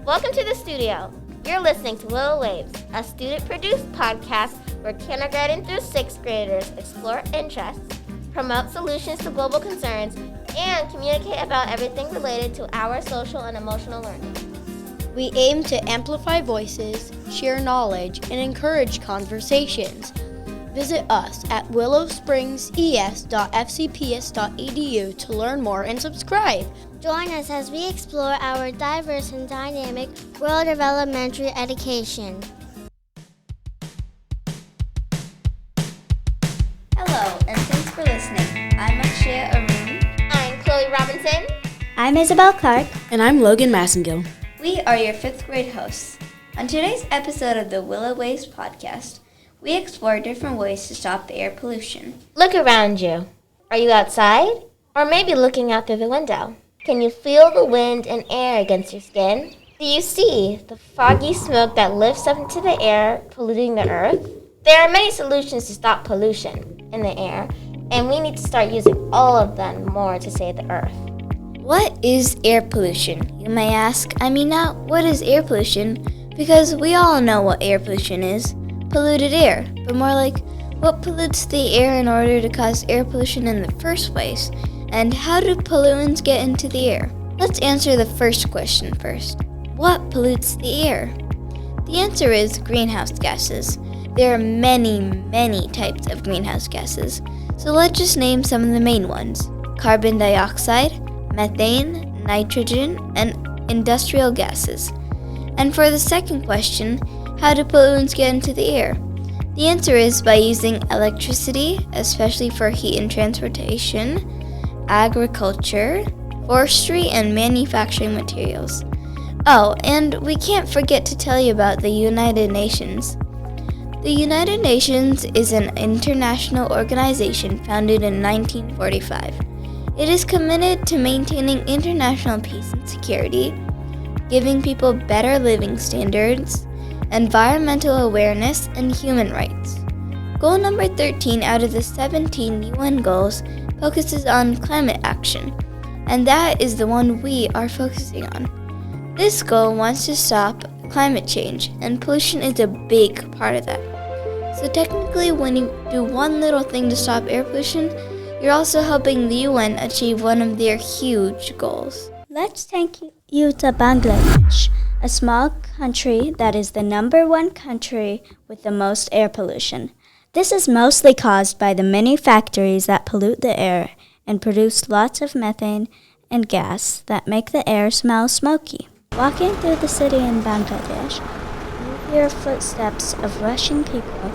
Welcome to the studio. You're listening to Willow Waves, a student-produced podcast where kindergarten through 6th graders explore interests, promote solutions to global concerns, and communicate about everything related to our social and emotional learning. We aim to amplify voices, share knowledge, and encourage conversations. Visit us at willowspringses.fcps.edu to learn more and subscribe. Join us as we explore our diverse and dynamic world of elementary education. Hello, and thanks for listening. I'm Akshaya. I'm Chloe Robinson. I'm Isabel Clark. And I'm Logan Massengill. We are your 5th grade hosts. On today's episode of the Willow Waves podcast, we explore different ways to stop air pollution. Look around you. Are you outside? Or maybe looking out through the window? Can you feel the wind and air against your skin? Do you see the foggy smoke that lifts up into the air, polluting the earth? There are many solutions to stop pollution in the air, and we need to start using all of them more to save the earth. What is air pollution? You may ask. Not what is air pollution, because we all know what air pollution is. Polluted air, but more like what pollutes the air in order to cause air pollution in the first place, and how do pollutants get into the air? Let's answer the first question first. What pollutes the air? The answer is greenhouse gases. There are many, many types of greenhouse gases, so let's just name some of the main ones: carbon dioxide, methane, nitrogen, and industrial gases. And for the second question, how do pollutants get into the air? The answer is by using electricity, especially for heat and transportation, agriculture, forestry, and manufacturing materials. Oh, and we can't forget to tell you about the United Nations. The United Nations is an international organization founded in 1945. It is committed to maintaining international peace and security, giving people better living standards, environmental awareness, and human rights. Goal number 13 out of the 17 UN goals focuses on climate action, and that is the one we are focusing on. This goal wants to stop climate change, and pollution is a big part of that. So technically, when you do one little thing to stop air pollution, you're also helping the UN achieve one of their huge goals. Let's take you to Bangladesh, a small country that is the number one country with the most air pollution. This is mostly caused by the many factories that pollute the air and produce lots of methane and gas that make the air smell smoky. Walking through the city in Bangladesh, you hear footsteps of rushing people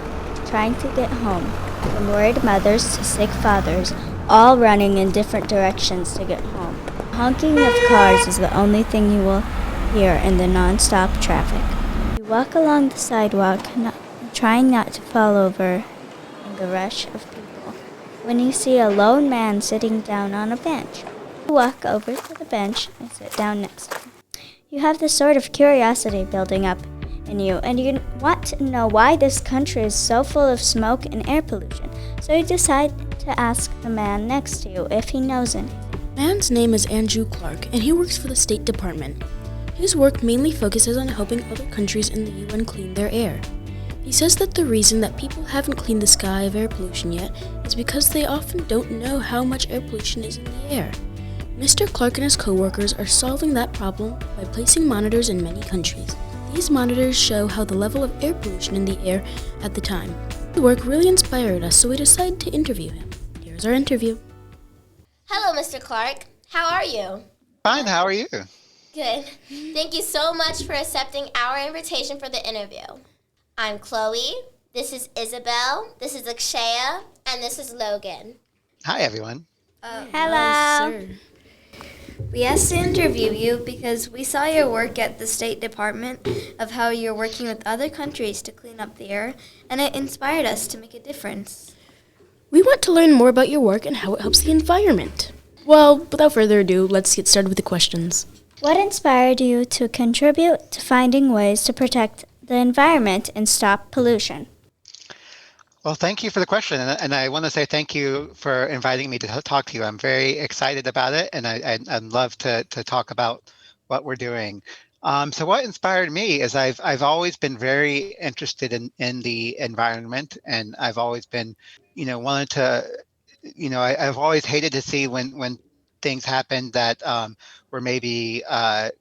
trying to get home, from worried mothers to sick fathers, all running in different directions to get home. Honking of cars is the only thing you will hear in the non-stop traffic. You walk along the sidewalk, trying not to fall over in the rush of people, when you see a lone man sitting down on a bench. You walk over to the bench and sit down next to him. You have this sort of curiosity building up in you, and you want to know why this country is so full of smoke and air pollution. So you decide to ask the man next to you if he knows anything. Man's name is Andrew Clark, and he works for the State Department. His work mainly focuses on helping other countries in the UN clean their air. He says that the reason that people haven't cleaned the sky of air pollution yet is because they often don't know how much air pollution is in the air. Mr. Clark and his co-workers are solving that problem by placing monitors in many countries. These monitors show how the level of air pollution in the air at the time. The work really inspired us, so we decided to interview him. Here's our interview. Hello, Mr. Clark. How are you? Fine, how are you? Good. Thank you so much for accepting our invitation for the interview. I'm Chloe. This is Isabel. This is Akshaya. And this is Logan. Hi, everyone. Hello. Sir. We asked to interview you because we saw your work at the State Department of how you're working with other countries to clean up the air, and it inspired us to make a difference. We want to learn more about your work and how it helps the environment. Well, without further ado, let's get started with the questions. What inspired you to contribute to finding ways to protect the environment and stop pollution? Well, thank you for the question. And I want to say thank you for inviting me to talk to you. I'm very excited about it, and I'd love to talk about what we're doing. So what inspired me is I've always been very interested in the environment, and I've always been, wanted to, I've always hated to see when things happen that were maybe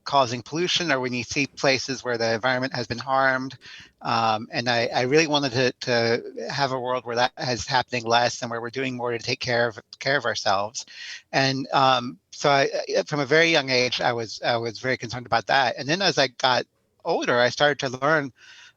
causing pollution, or when you see places where the environment has been harmed. And I really wanted to have a world where that is happening less, and where we're doing more to take care of ourselves. And so from a very young age, I was very concerned about that. And then as I got older, I started to learn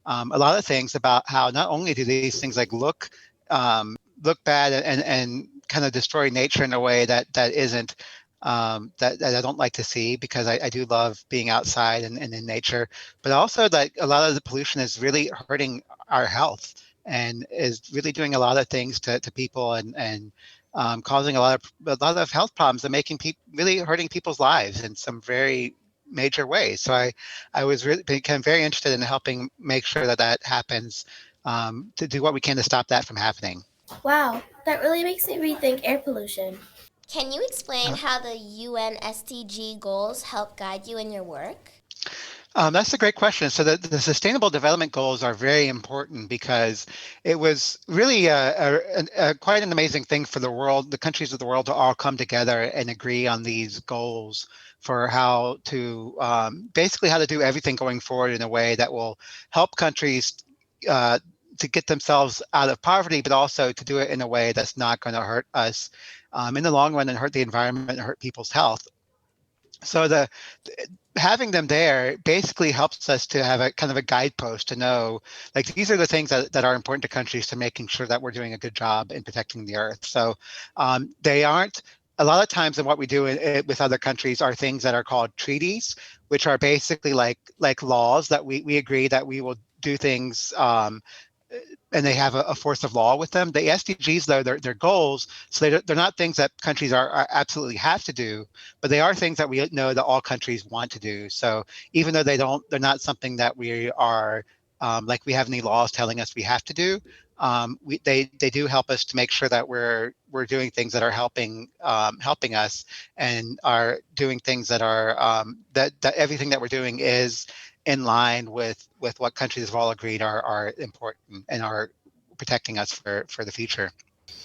a lot of things about how not only do these things like look bad and kind of destroy nature in a way that isn't that I don't like to see, because I do love being outside and in nature, but also that a lot of the pollution is really hurting our health, and is really doing a lot of things to people, and causing a lot of health problems, and making people really hurting people's lives in some very major ways. So I was really became very interested in helping make sure that that happens, to do what we can to stop that from happening. Wow, that really makes me rethink air pollution. Can you explain Uh, how the UN SDG goals help guide you in your work? That's a great question. So the Sustainable Development Goals are very important, because it was really quite an amazing thing for the world, the countries of the world, to all come together and agree on these goals for how to basically how to do everything going forward in a way that will help countries uh, to get themselves out of poverty, but also to do it in a way that's not going to hurt us in the long run, and hurt the environment and hurt people's health. So the having them there basically helps us to have a kind of a guidepost to know, like, these are the things that are important to countries, to making sure that we're doing a good job in protecting the earth. So they aren't a lot of times, in what we do with other countries, are things that are called treaties, which are basically like laws that we agree that we will do things, and they have a force of law with them. The SDGs, though, they're goals, so they're not things that countries are absolutely have to do, but they are things that we know that all countries want to do. So even though they're not something that we are like we have any laws telling us we have to do. They do help us to make sure that we're doing things that are helping us, and are doing things that are that everything that we're doing is in line with what countries have all agreed are important, and are protecting us for the future.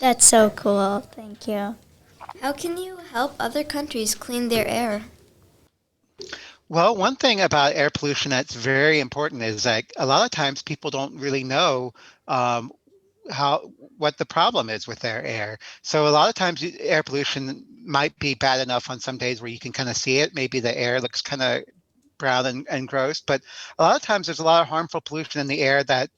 That's so cool. Thank you. How can you help other countries clean their air? Well, one thing about air pollution that's very important is, like, a lot of times people don't really know um, how what the problem is with their air. So a lot of times air pollution might be bad enough on some days where you can kind of see it. Maybe the air looks kind of brown and gross, but a lot of times there's a lot of harmful pollution in the air that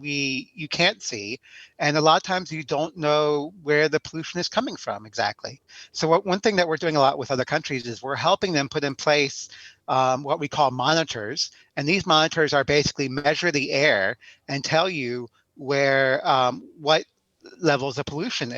you can't see, and a lot of times you don't know where the pollution is coming from exactly. So one thing that we're doing a lot with other countries is we're helping them put in place what we call monitors, and these monitors are basically measure the air and tell you where what levels of pollution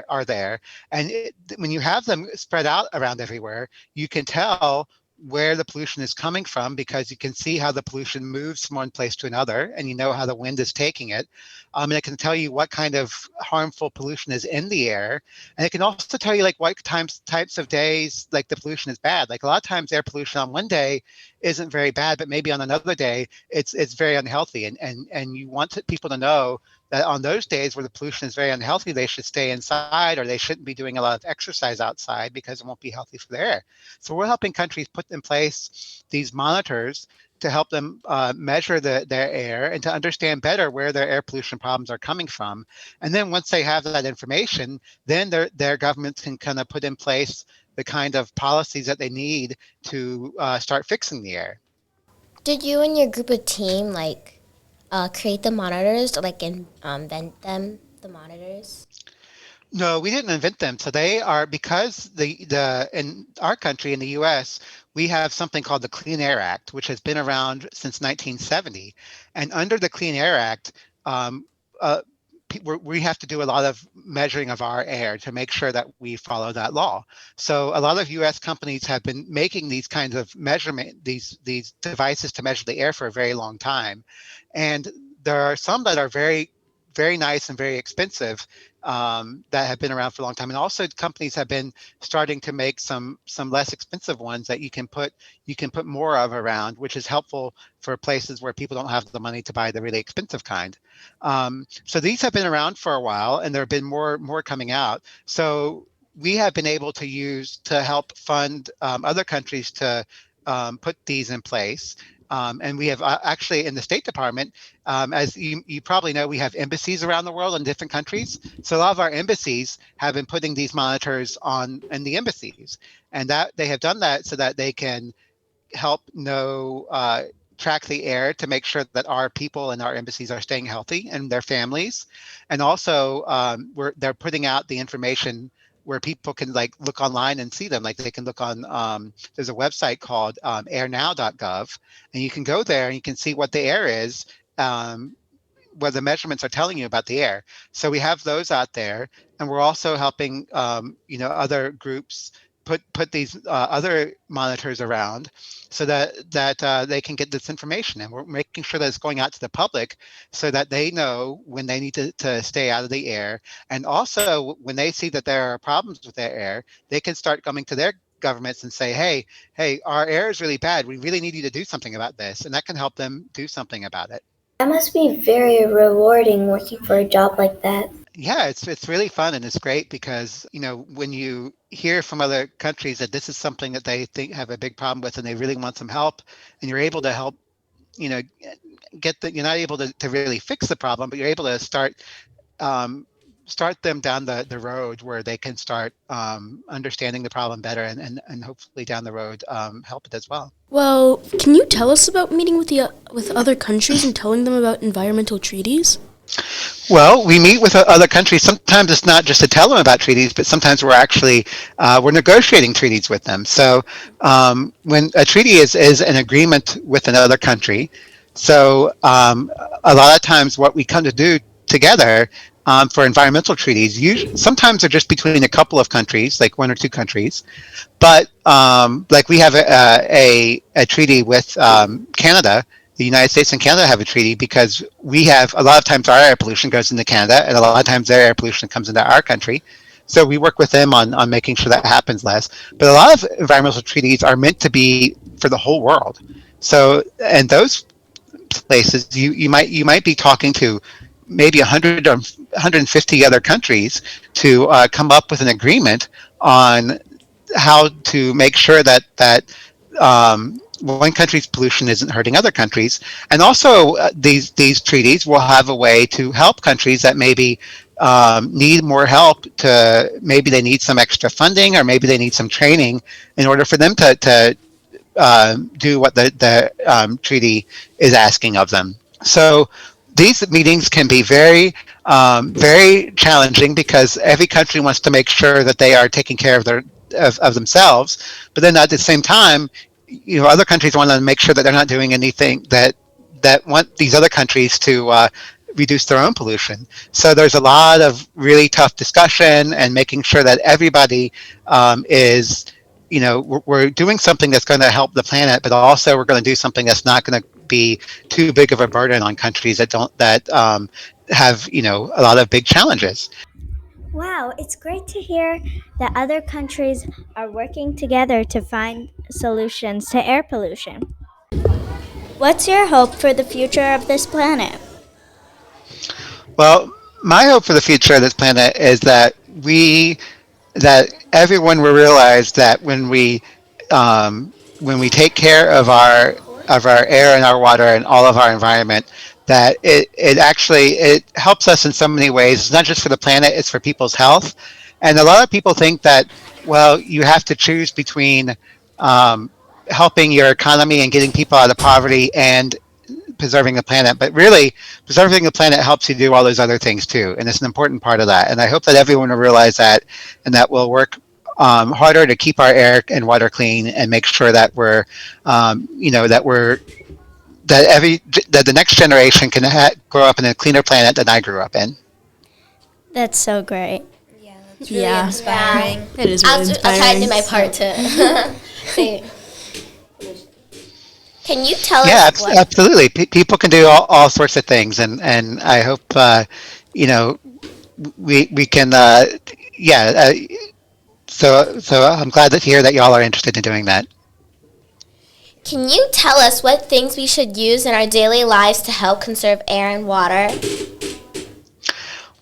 are there, and when you have them spread out around everywhere, you can tell where the pollution is coming from, because you can see how the pollution moves from one place to another, and you know how the wind is taking it. And it can tell you what kind of harmful pollution is in the air, and it can also tell you, like, what types of days, like, the pollution is bad. Like, a lot of times air pollution on one day isn't very bad, but maybe on another day it's very unhealthy, and you want people to know that on those days where the pollution is very unhealthy, they should stay inside, or they shouldn't be doing a lot of exercise outside, because it won't be healthy for their air. So we're helping countries put in place these monitors to help them measure their air, and to understand better where their air pollution problems are coming from. And then once they have that information, then their governments can kind of put in place the kind of policies that they need to start fixing the air. Did you and your group of team create the monitors, or invent them, the monitors? No, we didn't invent them. So they are, because the in our country, in the U.S., we have something called the Clean Air Act, which has been around since 1970. And under the Clean Air Act, um, uh, we have to do a lot of measuring of our air to make sure that we follow that law. So a lot of U.S. companies have been making these kinds of these devices to measure the air for a very long time, and there are some that are very, very nice and very expensive. that have been around for a long time, and also companies have been starting to make some less expensive ones that you can put more of around, which is helpful for places where people don't have the money to buy the really expensive kind. So these have been around for a while, and there have been more coming out. So we have been able to use to help fund other countries to put these in place. And we have actually in the State Department, as you probably know, we have embassies around the world in different countries. So a lot of our embassies have been putting these monitors on in the embassies, and that they have done that so that they can help know track the air to make sure that our people in our embassies are staying healthy and their families, and also they're putting out the information where people can like look online and see them. Like they can look on there's a website called AirNow.gov, and you can go there and you can see what the air is. Um, where the measurements are telling you about the air. So we have those out there, and we're also helping other groups put these other monitors around so that they can get this information, and we're making sure that it's going out to the public so that they know when they need to stay out of the air, and also when they see that there are problems with their air, they can start coming to their governments and say, hey, our air is really bad, we really need you to do something about this, and that can help them do something about it. That must be very rewarding working for a job like that. Yeah, it's really fun, and it's great because when you hear from other countries that this is something that they think have a big problem with and they really want some help, and you're able to help, you know get the you're not able to really fix the problem, but you're able to um, start them down the road where they can start understanding the problem better, and hopefully down the road help it as well. Well, can you tell us about meeting with other countries and telling them about environmental treaties? Well, we meet with other countries. Sometimes it's not just to tell them about treaties, but sometimes we're negotiating treaties with them. So when a treaty is an agreement with another country, so a lot of times what we come to do together for environmental treaties, sometimes they're just between a couple of countries, like one or two countries, but like we have a treaty with Canada. The United States and Canada have a treaty because we have a lot of times our air pollution goes into Canada, and a lot of times their air pollution comes into our country. So we work with them on making sure that happens less. But a lot of environmental treaties are meant to be for the whole world. So and those places, you might be talking to maybe 100 or 150 other countries to come up with an agreement on how to make sure that one country's pollution isn't hurting other countries, and also these treaties will have a way to help countries that maybe need more help. To maybe they need some extra funding, or maybe they need some training in order for them to do what the treaty is asking of them. So these meetings can be very challenging because every country wants to make sure that they are taking care of themselves, but then at the same time, other countries want to make sure that they're not doing anything that want these other countries to reduce their own pollution. So there's a lot of really tough discussion and making sure that everybody is, we're doing something that's going to help the planet, but also we're going to do something that's not going to be too big of a burden on countries that have a lot of big challenges. Wow, it's great to hear that other countries are working together to find solutions to air pollution. What's your hope for the future of this planet? Well, my hope for the future of this planet is that everyone will realize that when we take care of our air and our water and all of our environment, that it actually it helps us in so many ways. It's not just for the planet; it's for people's health. And a lot of people think that, well, you have to choose between um, helping your economy and getting people out of poverty and preserving the planet, but really preserving the planet helps you do all those other things too, and it's an important part of that. And I hope that everyone will realize that, and that we'll work harder to keep our air and water clean, and make sure that that the next generation can grow up in a cleaner planet than I grew up in. That's so great. Yeah, that's really Yeah. inspiring. It is really I'll try to do inspiring. my part to say. Can you tell Yeah, us what? absolutely. People can do all sorts of things, and I hope you know we can yeah. So I'm glad to hear that y'all are interested in doing that. Can you tell us what things we should use in our daily lives to help conserve air and water?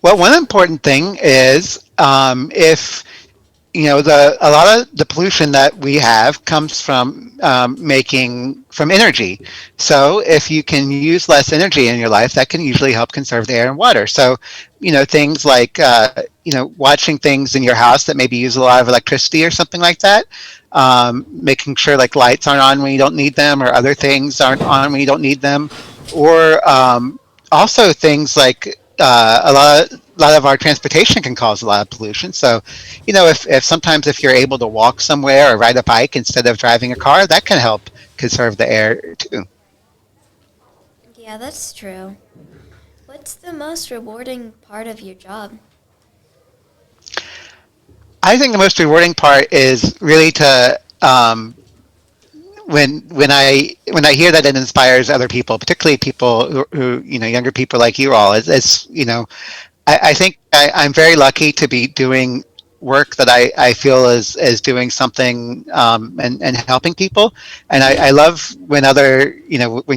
Well, one important thing is if a lot of the pollution that we have comes from making from energy. So if you can use less energy in your life, that can usually help conserve the air and water. So, things like watching things in your house that maybe use a lot of electricity or something like that. Making sure like lights aren't on when you don't need them, or other things aren't on when you don't need them, or also things like a lot of our transportation can cause a lot of pollution. So, if sometimes if you're able to walk somewhere or ride a bike instead of driving a car, that can help conserve the air too. Yeah, that's true. What's the most rewarding part of your job? I think the most rewarding part is really to when I hear that it inspires other people, particularly people who younger people like you all. I think I'm very lucky to be doing work that I feel is doing something and helping people. And I love when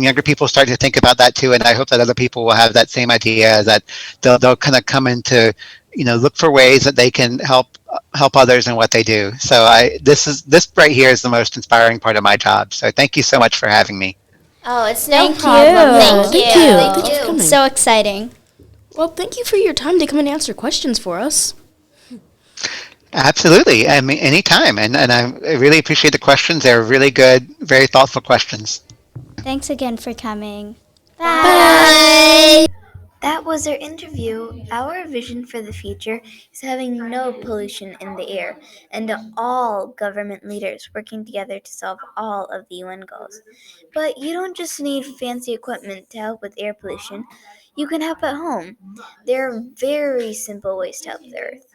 younger people start to think about that too. And I hope that other people will have that same idea, that they'll kind of come into look for ways that they can help others in what they do. So this right here is the most inspiring part of my job. So thank you so much for having me. Oh, it's no Thank problem. you. Thank you. Thank you. Thank you for coming. So exciting. Well, thank you for your time to come and answer questions for us. Absolutely. I mean, anytime. And I really appreciate the questions. They're really good, very thoughtful questions. Thanks again for coming. Bye. That was our interview. Our vision for the future is having no pollution in the air and all government leaders working together to solve all of the UN goals. But you don't just need fancy equipment to help with air pollution. You can help at home. There are very simple ways to help the earth,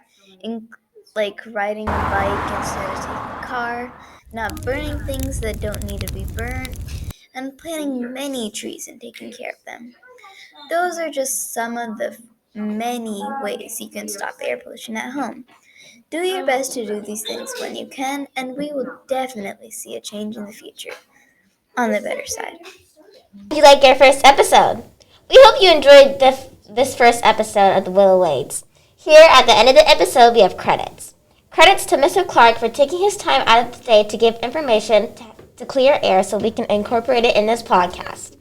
like riding a bike instead of taking a car, not burning things that don't need to be burned, and planting many trees and taking care of them. Those are just some of the many ways you can stop air pollution at home. Do your best to do these things when you can, and we will definitely see a change in the future on the better side. Did you like our first episode? We hope you enjoyed this first episode of the Willow Waves. Here at the end of the episode, we have credits. Credits to Mr. Clark for taking his time out of the day to give information to clear air so we can incorporate it in this podcast.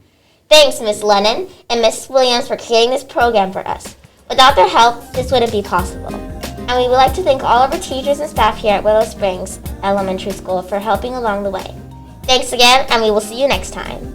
Thanks, Miss Lennon and Miss Williams, for creating this program for us. Without their help, this wouldn't be possible. And we would like to thank all of our teachers and staff here at Willow Springs Elementary School for helping along the way. Thanks again, and we will see you next time.